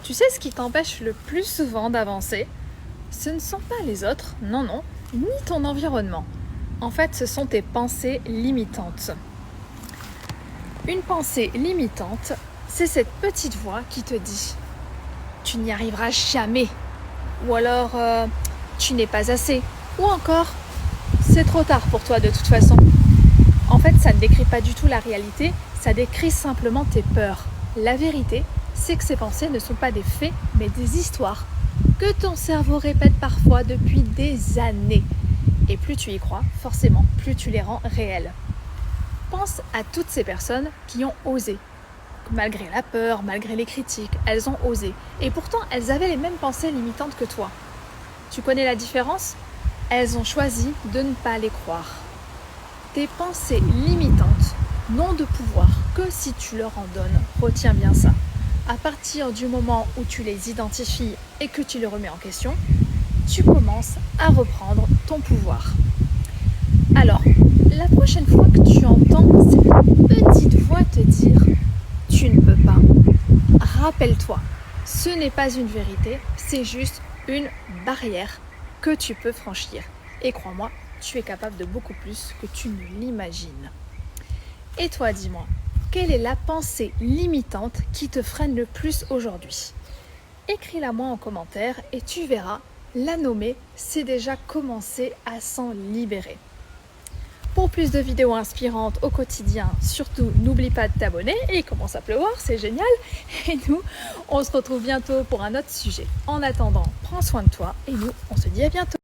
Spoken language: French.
Tu sais ce qui t'empêche le plus souvent d'avancer? Ce ne sont pas les autres, non, ni ton environnement. En fait, ce sont tes pensées limitantes. Une pensée limitante, c'est cette petite voix qui te dit « tu n'y arriveras jamais » ou alors « tu n'es pas assez » ou encore « c'est trop tard pour toi de toute façon ». En fait, ça ne décrit pas du tout la réalité, ça décrit simplement tes peurs. La vérité, c'est que ces pensées ne sont pas des faits, mais des histoires que ton cerveau répète parfois depuis des années. Et plus tu y crois, forcément, plus tu les rends réelles. Pense à toutes ces personnes qui ont osé. Malgré la peur, malgré les critiques, elles ont osé. Et pourtant, elles avaient les mêmes pensées limitantes que toi. Tu connais la différence? Elles ont choisi de ne pas les croire. Tes pensées limitantes n'ont de pouvoir que si tu leur en donnes. Retiens bien ça. À partir du moment où tu les identifies et que tu les remets en question, tu commences à reprendre ton pouvoir. Alors, la prochaine fois que tu entends cette petite voix te dire « tu ne peux pas », rappelle-toi, ce n'est pas une vérité, c'est juste une barrière que tu peux franchir. Et crois-moi, tu es capable de beaucoup plus que tu ne l'imagines. Et toi, dis-moi, quelle est la pensée limitante qui te freine le plus aujourd'hui? Écris-la moi en commentaire et tu verras, la nommer, c'est déjà commencer à s'en libérer. Pour plus de vidéos inspirantes au quotidien, surtout n'oublie pas de t'abonner et il commence à pleuvoir, c'est génial. Et nous, on se retrouve bientôt pour un autre sujet. En attendant, prends soin de toi et nous, on se dit à bientôt.